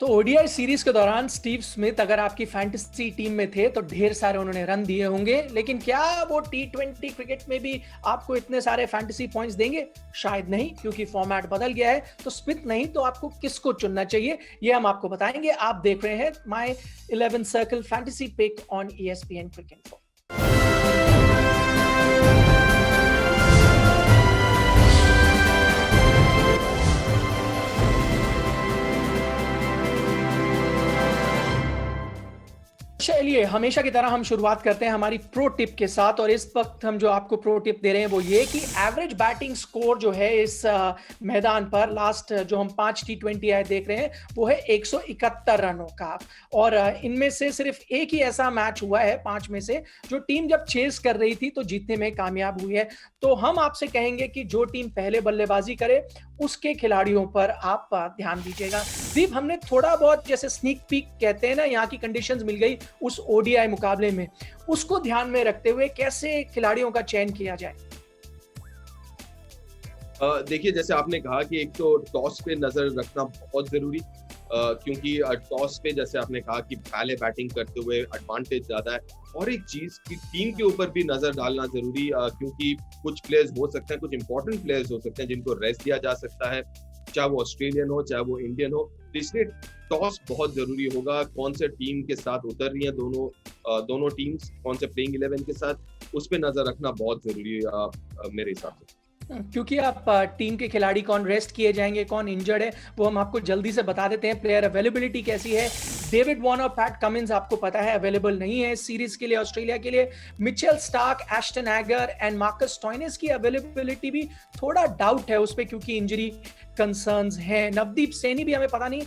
तो ODI series के दौरान स्टीव स्मिथ अगर आपकी फैंटेसी टीम में थे तो ढेर सारे उन्होंने रन दिए होंगे, लेकिन क्या वो टी20 क्रिकेट में भी आपको इतने सारे फैंटेसी पॉइंट्स देंगे? शायद नहीं, क्योंकि फॉर्मेट बदल गया है। तो स्मिथ नहीं तो आपको किसको चुनना चाहिए ये हम आपको बताएंगे। आप देख रहे हैं My 11 Circle fantasy pick on ESPN cricket. चलिए, हमेशा की तरह हम शुरुआत करते हैं हमारी प्रो टिप के साथ। और इस वक्त हम जो आपको प्रो टिप दे रहे हैं वो ये कि एवरेज बैटिंग स्कोर जो है इस मैदान पर लास्ट जो हम 5 T20 आए देख रहे हैं वो है 171 रनों का। और इनमें से सिर्फ एक ही ऐसा मैच हुआ है 5 में से जो टीम जब चेस कर रही थी तो जीतने में कामयाब हुई है। तो हम आपसे कहेंगे कि जो टीम पहले बल्लेबाजी करे उसके खिलाड़ियों पर आप ध्यान दीजिएगा। दीप, हमने थोड़ा बहुत जैसे स्नीक पीक कहते हैं ना, यहाँ की कंडीशंस मिल गई उस ओडीआई मुकाबले में, उसको ध्यान में रखते हुए कैसे खिलाड़ियों का चयन किया जाए? देखिए, जैसे आपने कहा कि एक तो टॉस पे नजर रखना बहुत जरूरी, क्योंकि टॉस पे जैसे आपने कहा कि पहले बैटिंग करते हुए एडवांटेज ज्यादा है। और एक चीज की टीम के ऊपर भी नजर डालना जरूरी, क्योंकि कुछ प्लेयर्स हो सकते हैं, कुछ इंपॉर्टेंट प्लेयर्स हो सकते हैं जिनको रेस्ट दिया जा सकता है, चाहे वो ऑस्ट्रेलियन हो चाहे वो इंडियन हो। तो इसलिए टॉस बहुत जरूरी होगा। कौन से टीम के साथ उतर रही है दोनों टीम्स, कौन से प्लेइंग 11 के साथ, उस पर नजर रखना बहुत जरूरी है मेरे हिसाब से। क्योंकि आप टीम के खिलाड़ी कौन रेस्ट किए जाएंगे, कौन इंजर्ड है, वो हम आपको जल्दी से बता देते हैं। प्लेयर अवेलेबिलिटी कैसी है? डेविड वॉर्नर, पैट कमिंस आपको पता है अवेलेबल नहीं है सीरीज के लिए ऑस्ट्रेलिया के लिए। Mitchell Starc, Ashton Agar and Marcus Stoinis की अवेलेबिलिटी भी थोड़ा डाउट है उस पर, क्योंकि इंजरी कंसर्न्स हैं। नवदीप सैनी भी हमें पता नहीं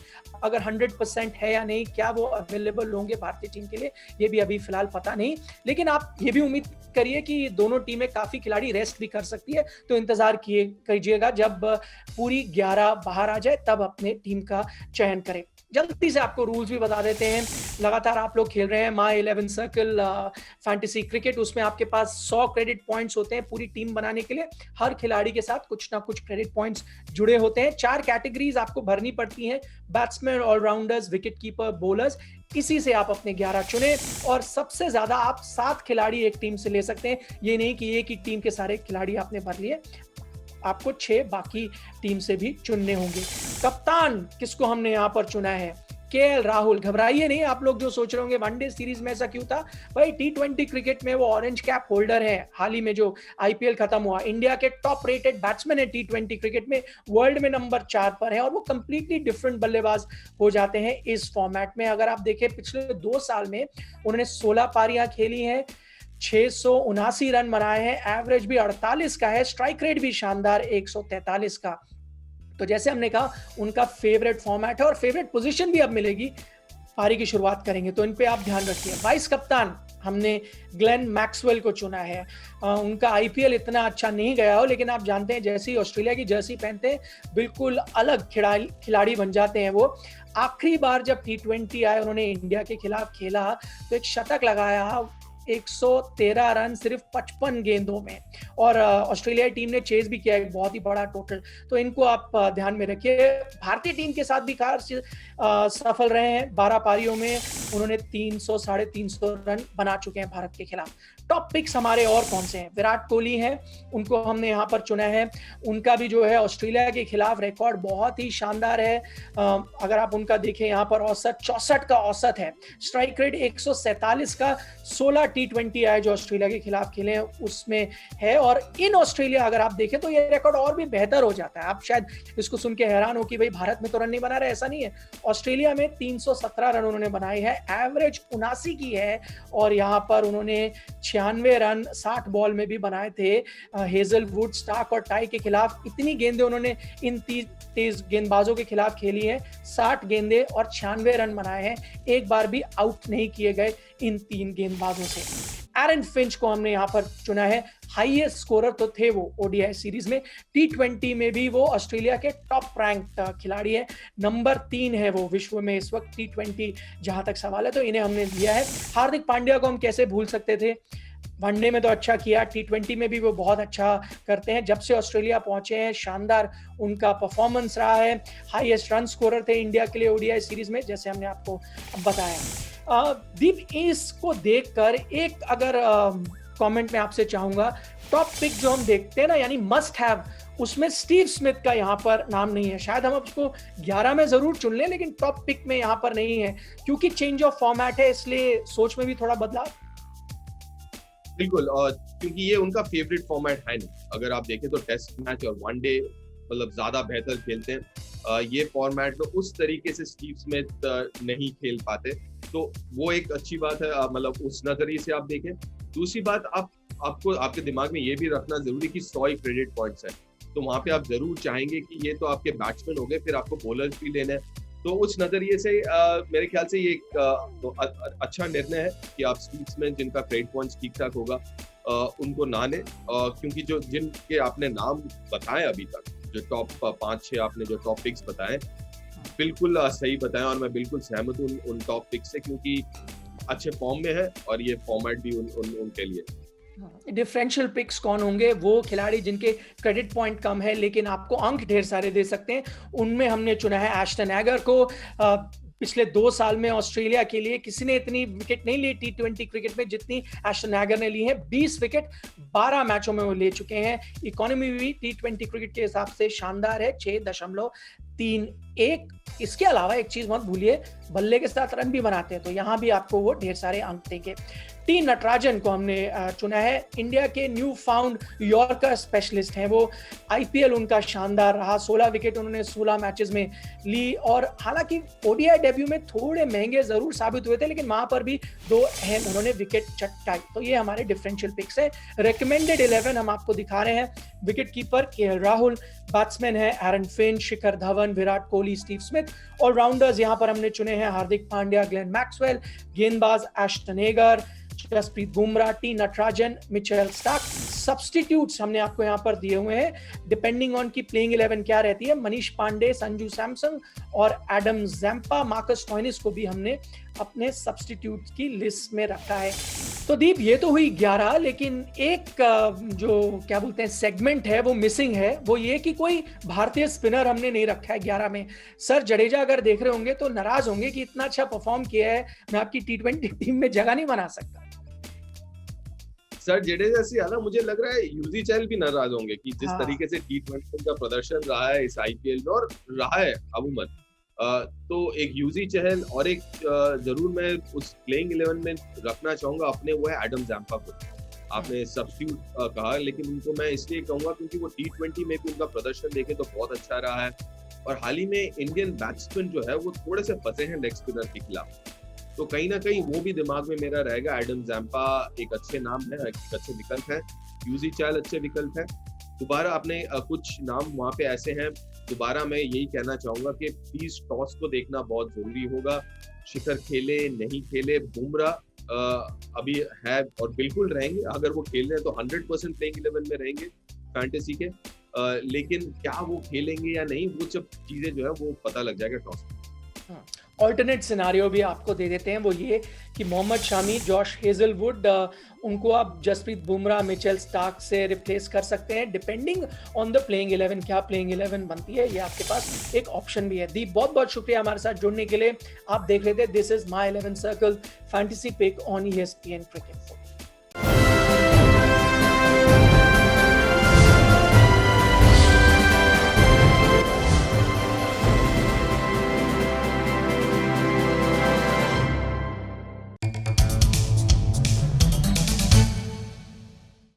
अगर 100% है या नहीं, क्या वो अवेलेबल होंगे भारतीय टीम के लिए, ये भी अभी फिलहाल पता नहीं। लेकिन आप ये भी उम्मीद करिए कि दोनों टीमें काफी खिलाड़ी रेस्ट भी कर सकती है, तो इंतजार कीजिएगा जब पूरी 11 बाहर आ जाए तब अपने टीम का चयन करें। जल्दी से आपको रूल्स भी बता देते हैं। लगातार आप लोग खेल रहे हैं माय 11 सर्कल फैंटेसी क्रिकेट, उसमें आपके पास 100 क्रेडिट पॉइंट्स होते हैं पूरी टीम बनाने के लिए। हर खिलाड़ी के साथ कुछ ना कुछ क्रेडिट पॉइंट्स जुड़े होते हैं। 4 कैटेगरीज आपको भरनी पड़ती हैं, batsman, allrounders, wicket keeper, bowlers. इसी से आप अपने 11 चुने और सबसे ज्यादा आप 7 खिलाड़ी एक टीम से ले सकते हैं। ये नहीं कि एक ही टीम के सारे खिलाड़ी आपने भर लिए, आपको 6 बाकी टीम से भी चुनने होंगे। कप्तान किसको हमने यहाँ पर चुना है? केएल राहुल। घबराइए नहीं आप लोग जो सोच रहे होंगे वनडे सीरीज में ऐसा क्यों था, भाई T20 क्रिकेट में वो ऑरेंज कैप होल्डर है। हाल ही में जो आईपीएल खत्म हुआ, इंडिया के टॉप रेटेड बैट्समैन है T20 क्रिकेट में, वर्ल्ड में नंबर 4 पर है। और वो कंप्लीटली डिफरेंट बल्लेबाज हो जाते हैं इस फॉर्मेट में। अगर आप देखें पिछले 2 साल में उन्होंने 16 पारियां खेली हैं, 679 रन बनाए हैं, एवरेज भी 48 का है, स्ट्राइक रेट भी शानदार 143 का। तो जैसे हमने कहा उनका फेवरेट फॉर्मेट है और फेवरेट पोजीशन भी अब मिलेगी। पारी की शुरुआत करेंगे तो इन पे आप ध्यान रखिए। वाइस कप्तान हमने ग्लेन मैक्सवेल को चुना है। उनका आईपीएल इतना अच्छा नहीं गया हो, लेकिन आप जानते हैं जैसे ही ऑस्ट्रेलिया की जर्सी पहनते हैं बिल्कुल अलग खिलाड़ी बन जाते हैं वो। आखिरी बार जब T20 आए उन्होंने इंडिया के खिलाफ खेला तो एक शतक लगाया, 113 रन सिर्फ 55 गेंदों में। और ऑस्ट्रेलिया टीम ने चेज भी किया, एक बहुत ही बड़ा टोटल। तो इनको आप ध्यान में रखिए। भारतीय टीम के साथ भी खास सफल रहे हैं। 12 पारियों में उन्होंने 300 साढ़े 300 रन बना चुके हैं भारत के खिलाफ। टॉप पिक्स हमारे और कौन से हैं? विराट कोहली हैं, उनको हमने यहाँ पर चुना है। उनका भी जो है ऑस्ट्रेलिया के खिलाफ रिकॉर्ड बहुत ही शानदार है। अगर आप उनका देखें यहाँ पर औसत 64 का औसत है, स्ट्राइक रेट 147 का, 16 T20 आए जो ऑस्ट्रेलिया के खिलाफ खेले हैं उसमें है। और इन ऑस्ट्रेलिया अगर आप देखें तो ये रिकॉर्ड और भी बेहतर हो जाता है। आप शायद इसको सुन के हैरान हो कि भाई भारत में तो रन नहीं बना रहे, ऐसा नहीं है। ऑस्ट्रेलिया में 317 रन उन्होंने बनाए हैं, एवरेज 79 की है। और यहाँ पर उन्होंने 96 रन 60 बॉल में भी बनाए थे हेजलवुड, स्टार्क और टाई के खिलाफ। इतनी गेंदें उन्होंने इन 30 गेंदबाजों के खिलाफ खेली हैं, 60 गेंदें और 96 रन बनाए हैं। एक बार भी आउट नहीं किए गए इन 3 गेंदबाजों से। एरन फिंच को हमने यहाँ पर चुना है। हाईएस्ट स्कोरर तो थे वो ओडीआई सीरीज में, T20 में भी वो ऑस्ट्रेलिया के टॉप रैंक खिलाड़ी है, नंबर 3 है वो विश्व में इस वक्त T20 जहां तक सवाल है, तो इन्हें हमने दिया है। हार्दिक पांड्या को हम कैसे भूल सकते थे? वनडे में तो अच्छा किया, T20 में भी वो बहुत अच्छा करते हैं। जब से ऑस्ट्रेलिया पहुंचे हैं शानदार उनका परफॉर्मेंस रहा है, हाईएस्ट रन स्कोरर थे इंडिया के लिए ओडीआई सीरीज में, जैसे हमने आपको बताया। दीप, इसको देखकर एक अगर कमेंट में आपसे चाहूंगा, टॉप पिक जो हम देखते हैं ना, यानी मस्ट हैव, उसमें स्टीव स्मिथ का यहाँ पर नाम नहीं है। शायद हम उसको 11 में जरूर चुन लें, लेकिन टॉप पिक में यहाँ पर नहीं है, क्योंकि चेंज ऑफ फॉर्मेट है, इसलिए सोच में भी थोड़ा बदलाव। बिल्कुल, और क्योंकि ये उनका फेवरेट फॉर्मेट है नहीं, अगर आप देखें तो टेस्ट मैच और वनडे मतलब ज्यादा बेहतर खेलते हैं। ये फॉर्मेट तो उस तरीके से स्टीव स्मिथ नहीं खेल पाते, तो वो एक अच्छी बात है, मतलब उस नजरिए से आप देखें। दूसरी बात, आपको आपके दिमाग में ये भी रखना जरूरी कि 100 ही क्रेडिट पॉइंट्स है, तो वहां पे आप जरूर चाहेंगे कि ये तो आपके बैट्समैन हो गए, फिर आपको बॉलर्स भी लेने हैं। तो उस नजरिए से मेरे ख्याल से ये एक अच्छा निर्णय है कि आप स्टीव स्मिथ, जिनका क्रेडिट पॉइंट्स ठीक ठाक होगा, उनको ना लें, क्योंकि जो जिनके आपने नाम बताए अभी तक, जो टॉप 5-6 आपने जो टॉप पिक्स बताए, बिल्कुल सही बताए, और मैं बिल्कुल सहमत हूँ उन टॉप पिक्स से, क्योंकि अच्छे फॉर्म में है और ये फॉर्मेट भी उनके लिए। डिफरेंशियल पिक्स कौन होंगे? वो खिलाड़ी जिनके क्रेडिट पॉइंट कम है लेकिन आपको अंक ढेर सारे दे सकते हैं। उनमें हमने चुना है एश्टन एगर को। पिछले 2 साल में ऑस्ट्रेलिया के लिए किसी ने इतनी विकेट नहीं ली T20 क्रिकेट में जितनी एश्टन एगर ने ली है। 20 विकेट 12 मैचों में वो ले चुके हैं। इकोनॉमी भी T20 क्रिकेट के हिसाब से शानदार है, 6.31। इसके अलावा एक चीज मत भूलिए, बल्ले के साथ रन भी बनाते हैं, तो यहां भी आपको वो ढेर सारे अंक देंगे। टी नटराजन को हमने चुना है। इंडिया के न्यू फाउंड यॉर्कर स्पेशलिस्ट हैं वो। आईपीएल उनका शानदार रहा, 16 विकेट उन्होंने 16 मैचेस में ली, और हालांकि ओडीआई डेब्यू में थोड़े महंगे जरूर साबित हुए थे, लेकिन वहां पर भी 2 अहम उन्होंने विकेट चटकाई। तो ये हमारे डिफरेंशियल पिक्स है। रिकमेंडेड 11 हम आपको दिखा रहे हैं। Wicket keeper KL Rahul, batsman है Aaron Finch, Shikhar Dhawan, Virat Kohli, Steve Smith. Allrounders यहाँ पर हमने चुने हैं हार्दिक पांड्या, ग्लेन मैक्सवेल। गेंदबाज Ashton Agar, Jasprit Bumrah, T Natarajan, Mitchell Starc. Substitutes हमने आपको यहाँ पर दिए हुए हैं, डिपेंडिंग ऑन की प्लेइंग 11 क्या रहती है। मनीष पांडे, संजू सैमसन और एडम जैम्पा। मार्कस स्टोइनिस को भी हमने अपने सब्स्टिट्यूट की लिस्ट में रखा है। तो दीप, ये तो हुई 11, लेकिन एक जो क्या बोलते हैं सेगमेंट है वो मिसिंग है। वो ये कि कोई भारतीय स्पिनर हमने नहीं रखा है 11 में। सर जडेजा अगर देख रहे होंगे तो नाराज होंगे कि इतना अच्छा परफॉर्म किया है, मैं आपकी T20 टीम में जगह नहीं बना सकता। सर जडेजा से ज्यादा मुझे लग रहा है यूजी चहल भी नाराज होंगे कि जिस तरीके से T20 का प्रदर्शन रहा है इस आईपीएल में, और रहा है अमूमन। तो एक यूजी चहल और एक जरूर मैं उस प्लेइंग 11 में रखना चाहूंगा अपने, वो है एडम जैम्पा को। आपने सब्स्टिट्यूट कहा, लेकिन उनको मैं इसलिए कहूंगा क्योंकि वो T20 में भी उनका प्रदर्शन देखे तो बहुत अच्छा रहा है, और हाल ही में इंडियन बैट्समैन जो है वो थोड़े से फंसे हैं लेग स्पिनर के खिलाफ, तो कहीं ना कहीं वो भी दिमाग में मेरा रहेगा। एडम जैम्पा एक अच्छे नाम है, एक अच्छे विकल्प है। यूजी चहल अच्छे विकल्प है। दोबारा आपने कुछ नाम वहां पे ऐसे हैं, दोबारा मैं यही कहना चाहूंगा कि प्लीज टॉस को देखना बहुत जरूरी होगा। शिखर खेले नहीं खेले, बुमराह अभी है और बिल्कुल रहेंगे, अगर वो खेल रहे हैं तो 100% प्लेइंग 11 में रहेंगे फैंटेसी के, लेकिन क्या वो खेलेंगे या नहीं, वो सब चीजें जो है वो पता लग जाएगा टॉस में। ऑल्टरनेट सिनारियो भी आपको दे देते हैं, वो ये कि मोहम्मद शामी, जॉश हेजलवुड, उनको आप जसप्रीत बुमराह, मिचेल स्टार्क से रिप्लेस कर सकते हैं, डिपेंडिंग ऑन द प्लेइंग 11। क्या प्लेइंग 11 बनती है, ये आपके पास एक ऑप्शन भी है। दीप, बहुत बहुत शुक्रिया हमारे साथ जुड़ने के लिए। आप देख रहे थे this is My 11 Circle fantasy pick on ESPN cricket.